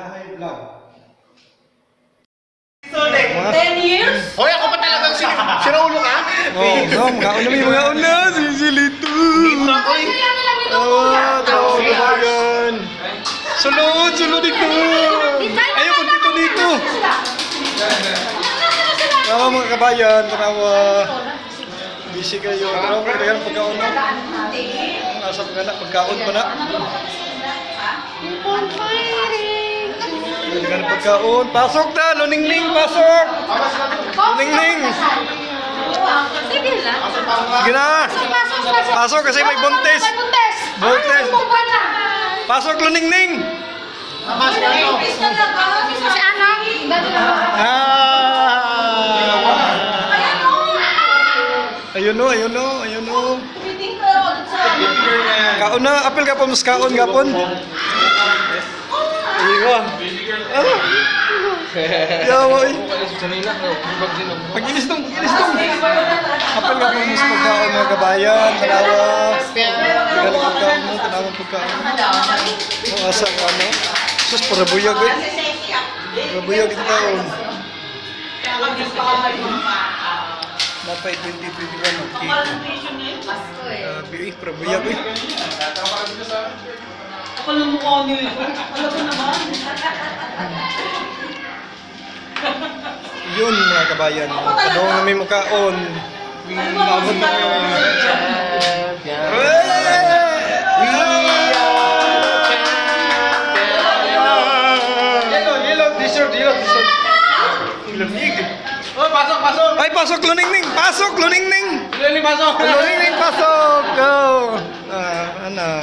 Yahay vlog. 10 years? Hoy, ako pa talagang sinaulo ka? Oo, mga una, sisilito. Dito ako eh. Tawag kabayan. Sulod dito. Ayaw mo dito. Mga kabayan, tanawa. Busy kayo. Tanawa ko, kaya pagkaon na. Nasa pagkaon pa na. Dengan pagkaon. Pasok na, luningning, pasok. Luningning. Sige na. Sige na. Pasok kasi may buntis. Buntis. Pasok, luningning. Si Anang. Ayun no. Kaon na, apel ka po mas kaon gapon. Iwa. Yawa eh. Pagilis tong. Apel ka po mas pagkaon mga kabayan. Tanawa. Tingala pagkaon mo, tanawa pagkaon. Ang asang ano. Sus, parabuyag eh. Parabuyag ito taon. Mapay 2021 okay. Grabe eh, parabuyag eh. Kapal ng mukha niyo eh. Alam mo naman. Yun mga kabayan. Ano na may makaon. Maabot na yun. Yellow t-shirt. Lamig. Oh, pasok. Ay, pasok, luningning. Luningning, pasok. Luningning, pasok. Go. Ano?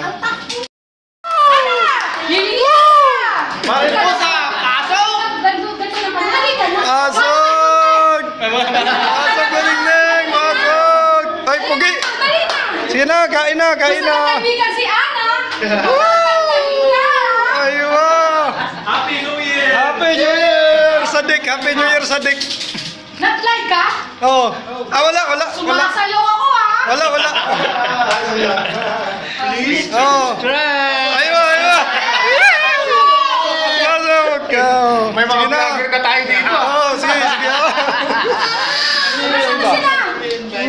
Mariposa, pasok. Pasok! Pasok, luningning. Pasok. Ay, pugi. Sige na, kain na. Kaibigan si Ana. Aywa. Happy New Year. Happy New Year, Sadik. Nag-live ka? Oo. Wala. Sumasayaw ako Wala. Please. Oo. Aywa. Pasok ka. May mga vlogger na tayo dito. Oo, sige.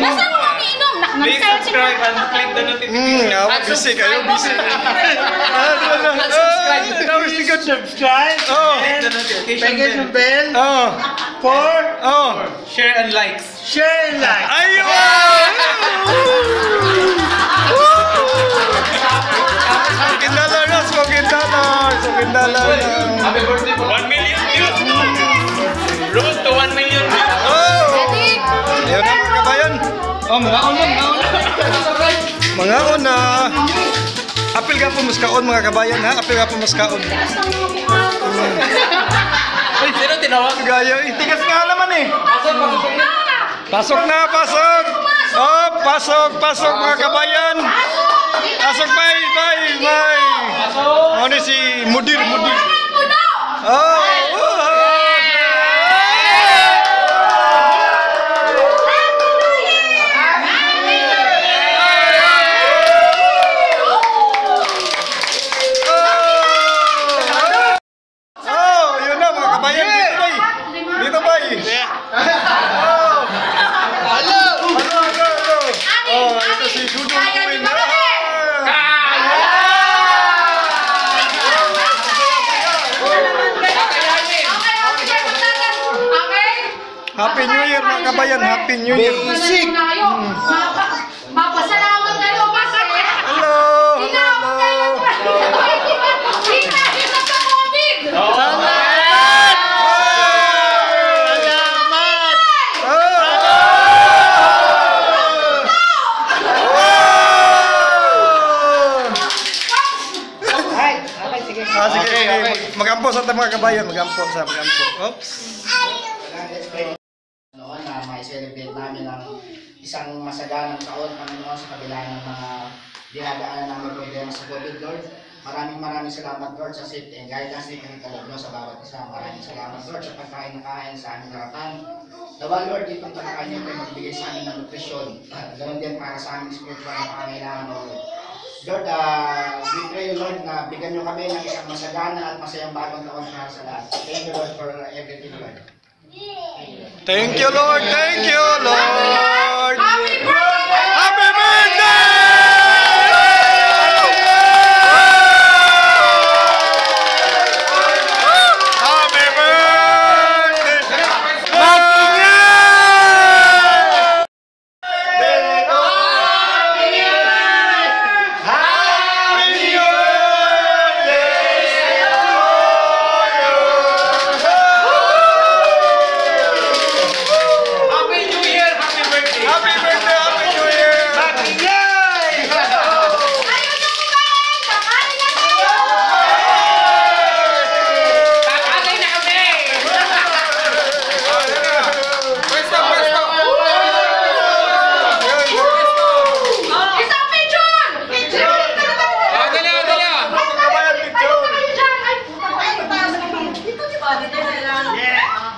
Basta mo umiinom. Please subscribe and click the notification. Busy kayo. Subscribe. Oh. Click the notification bell. Oh. For Share and like. Aywa! Smoking dollar. Happy birthday po. 1 million views. Road to 1 million views. Ayun na mga kabayan. Mga una. Apil ka po muskaon mga kabayan ha. Ay, sino tinawag? Gaya eh. Tigas nga naman eh. Pasok na. Pasok mga kabayan. Pasok, bye. Ano si Mudir. Yun na mga kabayan. Dito bay. Ito si Dudong Queen. Happy New Year mga kabayan. Happy New Year. Mapasalamat kayo kasi. Hello. Hinahilap sa COVID. Sige. Magampo sa mga kabayan. Magampo. Oops. Noon na ma-celebrate namin ang isang masaganang taon, Panginoon, sa kabila ng mga dinadaanan namin problema sa COVID, Lord. Maraming salamat, Lord, sa safety and guidance ni Panginoon sa bawat isa. Maraming salamat, Lord, sa pagkain na kain sa aming harapan. Nawa, Lord, itong pagkain niyo kayo magbigay sa amin ng nutrisyon. Ganon din para sa aming spiritual na pangangailangan, Lord. Lord, we pray, Lord, na bigyan nyo kami ng isang masagana at masayang bagong taon para sa lahat. Thank you, Lord, for everything, Lord. Thank you, Lord. Thank you, Lord. Happy birthday! Happy birthday! Happy birthday! Mag-ingay! Happy New Year! Happy birthday! Happy birthday! Happy New Year! Ayaw na kumain! Kakain na tayo! Kakagay na kami! Pwesto! Isang picture! Picture!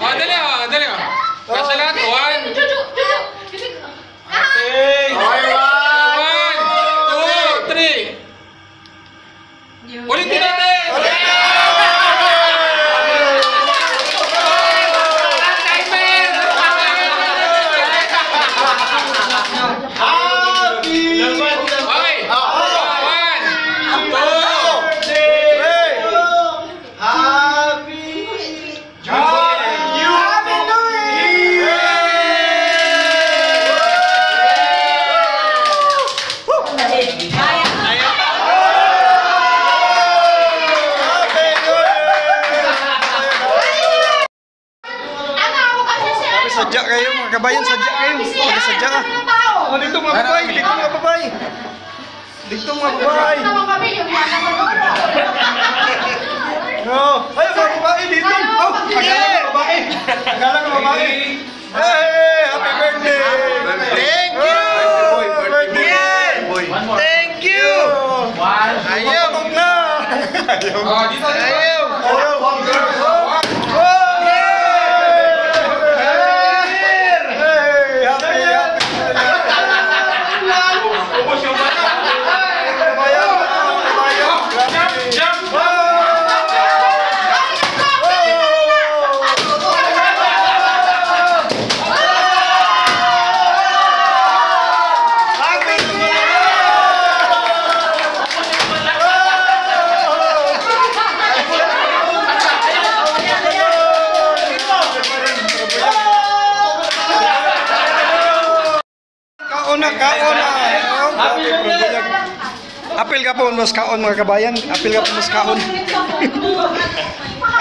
Dali! Dali! Kasi lahat, 1, 2, 3. Ulitin natin! Okay. 1, 2, Sadya kayo mga kabayan, sadya kayo. Sadya ka. Oh, dito mga babae, dito mga babae. Dito mga babae. Oh, ay mga babae dito. Oh, akala ng babae. Akala ng babae. Hey, happy birthday. Thank you. Birthday. Thank you. Ayaw mo na. Ayaw. Kauna. Apil ka po mas kaon mga kabayan. Apil ka po mas kaon.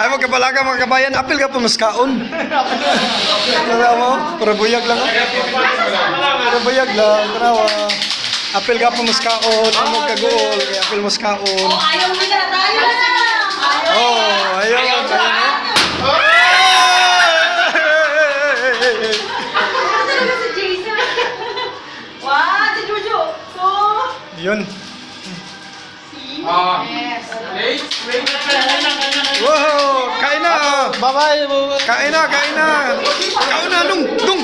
Ay mga kabalaga mga kabayan. Apil ka po mas kaon. Tara mo. Para buyag lang. Para buyag lang. Tarawa. Apil ka po mas kaon. Amo kagol. Kaya apil mas kaon. Ayaw nila tayo! Oh, ayaw. Yun. Wow! Kain na! Bye-bye! Kain na! Kain na! Dung!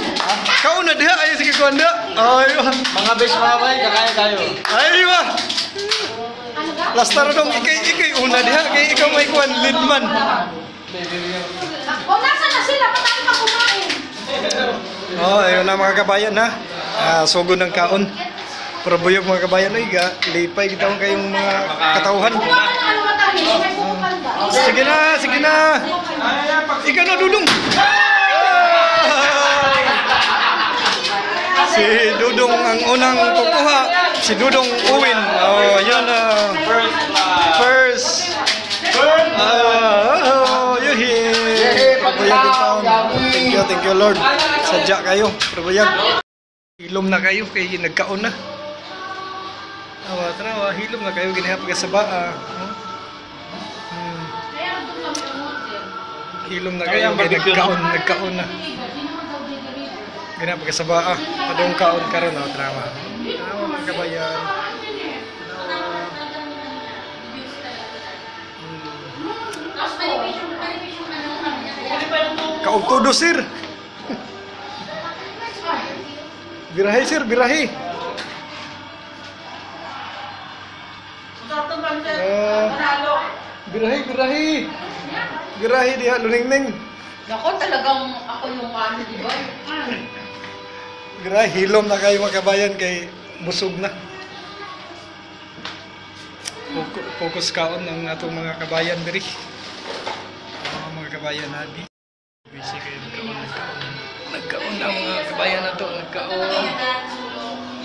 Kain na diha! Ay, sige ko anda! Ay, Mga best babay, kakain tayo. ay, Lastar dong, ikay una diha. Kay ikaw may kuhan, leadman. O, nasa na sila? Ba't tayo pa kumain? Oh, ayun na mga kabayan ha. Sugod ng kaon. Pero buyog mga kabayan, ay lipay kita kayong mga katauhan. Ano matahin? May pupukan ba? Sige na. Ikaw na dudong. Si Dudong ang unang kukuha. Si Dudong Uwin. Oh, yan na. First. Yuhi. Pabuyag yung taon. Thank you Lord. Sadya kayo. Pabuyag. Hilom na kayo kay nagkaon na. Tarawa, hilom na kayo ginahap ka sa baa. Hilom na kayo kay nagkaon na. Ginahap ka sa baa. Padong kaon karon na tarawa. Tarawa mga kabayan. Kaugtudo sir. Birahe sir, birahe. girahi. Girahi diha, luningning. Nako, talagang ako yung ano, di ba? Girahi, hilom na kayo mga kabayan kay busog na. Focus kaon ng atong mga kabayan diri. Mga kabayan nabi. Busy kayo nagkaon. Nagkaon ang mga kabayan na to, nagkaon.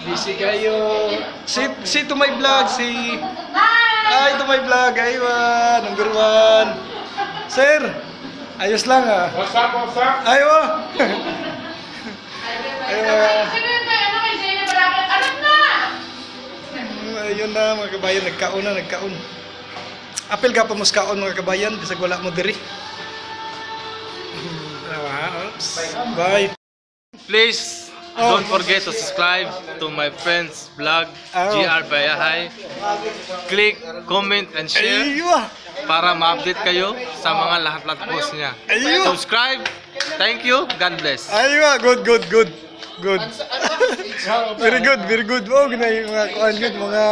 Busy kayo. Si to my vlog, si... Ay, to my vlog, aywa, number 1. Sir, ayos lang ah. What's up, what's up? Aywa. Aywa. Sino yung ano kay Jenny Baraka? Alam na! Ayun na mga kabayan, nagkaon. Apil ka pa mo sa kaon mga kabayan, bisag wala mo diri. Oops. Bye. Please don't forget to subscribe to my friend's vlog, GR Bayahay. Click, comment, and share Aywa. para ma-update kayo sa mga lahat-lahat post niya. Ayun. Subscribe. Thank you. God bless. Aywa, good. Very good. Oh, ginay mga kuan yun, mga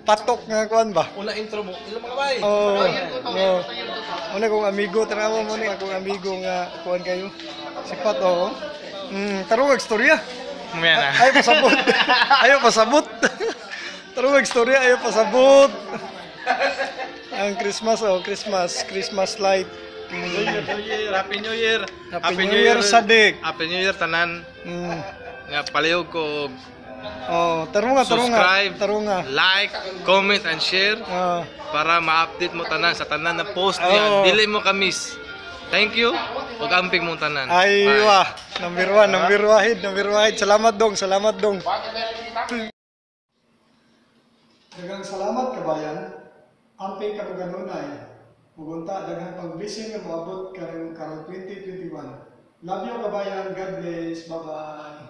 patok nga kuan ba? Una intro mo. Ilang mga bay? Oh, no. Una kong amigo, tanawa mo ni akong amigo nga kuan kayo. Si Pat, oh. Tarong istorya. Mamaya na. Ayaw pasabot. Ayaw pasabot. Tarong istorya, ayaw pasabot. Ang Christmas, Christmas light. New Year, Happy New Year. Happy New Year, Sadik. Happy New Year tanan. Nga palihog ko Oh, tarunga. subscribe, Tarunga. like, comment, and share Oh. para ma-update mo tanan sa tanan na post Oh. niya. Dili mo ka-miss. Thank you. Ug amping mong tanan. Aywa. Number 1, number wahid. Salamat dong. Daghang salamat kabayan. Amping ka ganunay. Pugunta daghang pag-blessing nga moabot karong 2021. Love you kabayan. God bless. Bye-bye.